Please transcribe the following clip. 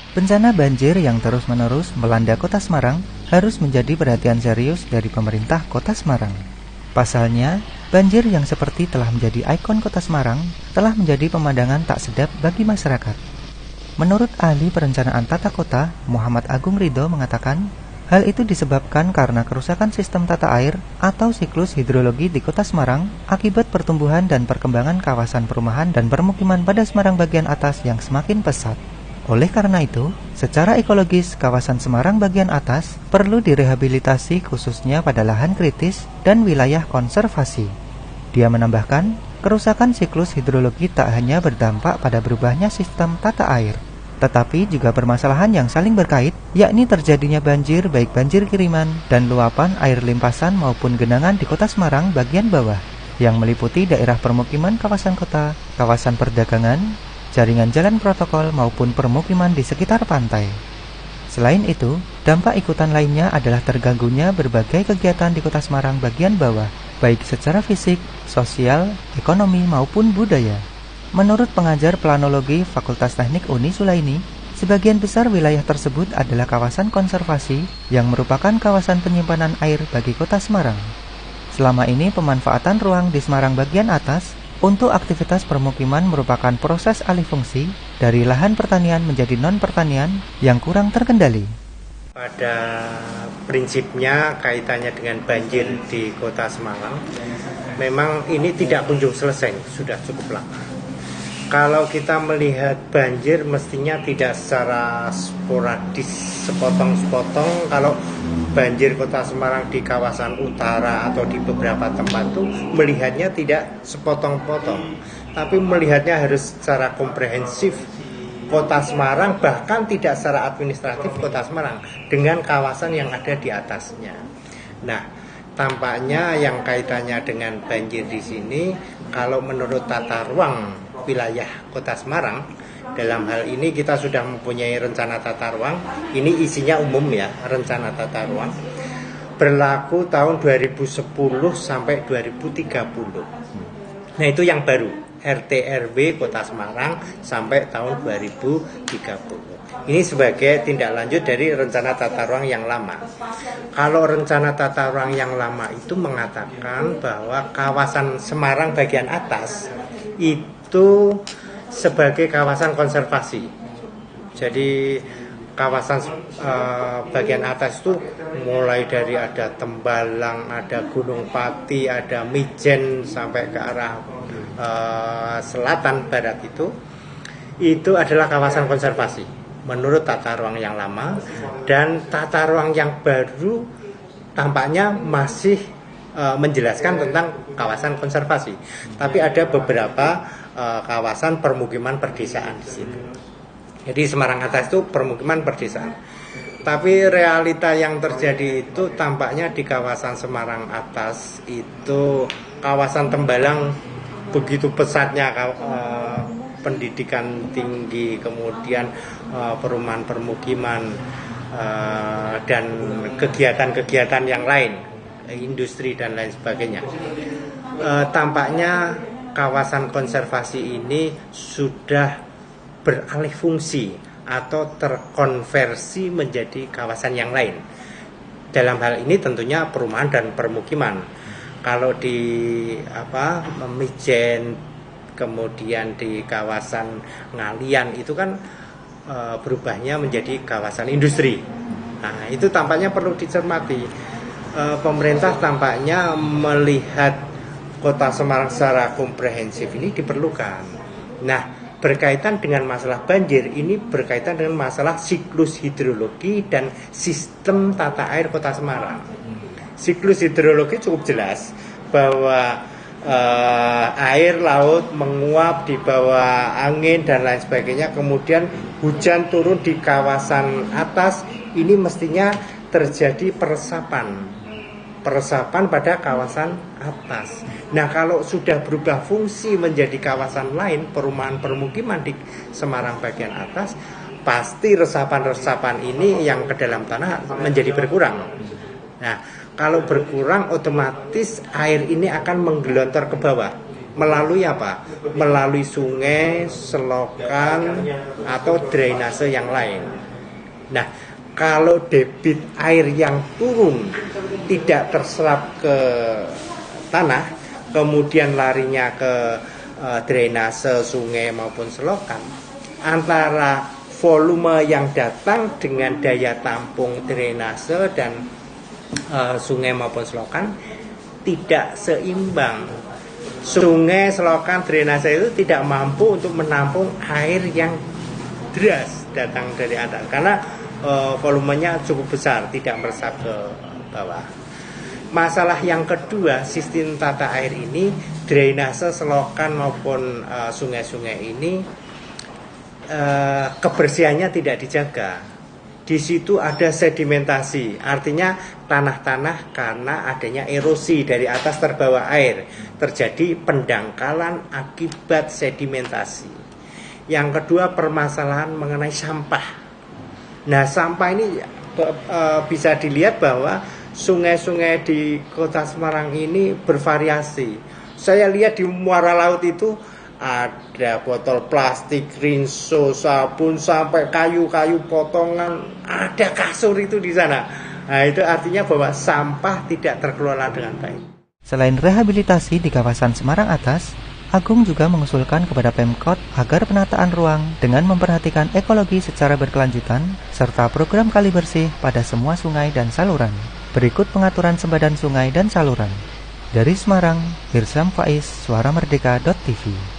Bencana banjir yang terus-menerus melanda Kota Semarang harus menjadi perhatian serius dari pemerintah Kota Semarang. Pasalnya, banjir yang seperti telah menjadi ikon Kota Semarang telah menjadi pemandangan tak sedap bagi masyarakat. Menurut ahli perencanaan tata kota, Muhammad Agung Ridho mengatakan, hal itu disebabkan karena kerusakan sistem tata air atau siklus hidrologi di Kota Semarang akibat pertumbuhan dan perkembangan kawasan perumahan dan permukiman pada Semarang bagian atas yang semakin pesat. Oleh karena itu, secara ekologis, kawasan Semarang bagian atas perlu direhabilitasi khususnya pada lahan kritis dan wilayah konservasi. Dia menambahkan, kerusakan siklus hidrologi tak hanya berdampak pada berubahnya sistem tata air, tetapi juga permasalahan yang saling berkait, yakni terjadinya banjir baik banjir kiriman dan luapan air limpasan maupun genangan di Kota Semarang bagian bawah, yang meliputi daerah permukiman kawasan kota, kawasan perdagangan, jaringan jalan protokol maupun permukiman di sekitar pantai. Selain itu, dampak ikutan lainnya adalah terganggunya berbagai kegiatan di Kota Semarang bagian bawah, baik secara fisik, sosial, ekonomi maupun budaya. Menurut pengajar planologi Fakultas Teknik Uni Sulaini, sebagian besar wilayah tersebut adalah kawasan konservasi yang merupakan kawasan penyimpanan air bagi Kota Semarang. Selama ini pemanfaatan ruang di Semarang bagian atas untuk aktivitas permukiman merupakan proses alih fungsi dari lahan pertanian menjadi non-pertanian yang kurang terkendali. Pada prinsipnya kaitannya dengan banjir di Kota Semarang, memang ini tidak kunjung selesai, sudah cukup lama. Kalau kita melihat banjir mestinya tidak secara sporadis, sepotong-sepotong. Kalau banjir Kota Semarang di kawasan utara atau di beberapa tempat itu melihatnya tidak sepotong-potong, tapi melihatnya harus secara komprehensif Kota Semarang, bahkan tidak secara administratif Kota Semarang dengan kawasan yang ada di atasnya. Nah, tampaknya yang kaitannya dengan banjir di sini, kalau menurut tata ruang wilayah Kota Semarang, dalam hal ini kita sudah mempunyai rencana tata ruang. Ini isinya umum ya, rencana tata ruang berlaku tahun 2010 sampai 2030. Nah, itu yang baru, RT RW Kota Semarang sampai tahun 2030. Ini sebagai tindak lanjut dari rencana tata ruang yang lama. Kalau rencana tata ruang yang lama itu mengatakan bahwa kawasan Semarang bagian atas itu sebagai kawasan konservasi. Jadi kawasan bagian atas itu mulai dari ada Tembalang, ada Gunung Pati, ada Mijen sampai ke arah selatan barat itu adalah kawasan konservasi menurut tata ruang yang lama. Dan tata ruang yang baru tampaknya masih menjelaskan tentang kawasan konservasi, tapi ada beberapa kawasan permukiman perdesaan di situ. Jadi Semarang atas itu permukiman perdesaan. Tapi realita yang terjadi itu tampaknya di kawasan Semarang atas itu kawasan Tembalang begitu pesatnya pendidikan tinggi, kemudian perumahan permukiman dan kegiatan-kegiatan yang lain, industri dan lain sebagainya. Tampaknya kawasan konservasi ini sudah beralih fungsi atau terkonversi menjadi kawasan yang lain. Dalam hal ini tentunya perumahan dan permukiman. Kalau di Mijen, kemudian di kawasan Ngalian itu kan berubahnya menjadi kawasan industri. Nah, itu tampaknya perlu dicermati. Pemerintah tampaknya melihat Kota Semarang secara komprehensif ini diperlukan. Nah, berkaitan dengan masalah banjir, ini berkaitan dengan masalah siklus hidrologi dan sistem tata air Kota Semarang. Siklus hidrologi cukup jelas bahwa air laut menguap di bawah angin dan lain sebagainya, kemudian hujan turun di kawasan atas, ini mestinya terjadi peresapan pada kawasan atas. Nah, kalau sudah berubah fungsi menjadi kawasan lain, perumahan permukiman di Semarang bagian atas, pasti resapan-resapan ini yang ke dalam tanah menjadi berkurang. Nah, kalau berkurang otomatis air ini akan menggelontor ke bawah, Melalui apa? Melalui sungai, selokan, atau drainase yang lain. Nah, kalau debit air yang turun tidak terserap ke tanah, kemudian larinya ke drainase sungai maupun selokan, antara volume yang datang dengan daya tampung drainase dan sungai maupun selokan tidak seimbang. Sungai, selokan, drainase itu tidak mampu untuk menampung air yang deras datang dari atas karena volumenya cukup besar, tidak meresap ke bawah. Masalah yang kedua, sistem tata air ini, drainase, selokan maupun sungai-sungai ini kebersihannya tidak dijaga. Di situ ada sedimentasi, artinya tanah-tanah karena adanya erosi dari atas terbawa air, terjadi pendangkalan akibat sedimentasi. Yang kedua, permasalahan mengenai sampah. Nah, sampah ini bisa dilihat bahwa sungai-sungai di Kota Semarang ini bervariasi. Saya lihat di muara laut itu ada botol plastik, rinso, sabun, sampai kayu-kayu potongan, ada kasur itu di sana. Nah, itu artinya bahwa sampah tidak terkelola dengan baik. Selain rehabilitasi di kawasan Semarang Atas, Agung juga mengusulkan kepada Pemkot agar penataan ruang dengan memperhatikan ekologi secara berkelanjutan serta program kali bersih pada semua sungai dan saluran. Berikut pengaturan sempadan sungai dan saluran. Dari Semarang, Hirsam Faiz, suaramerdeka.tv.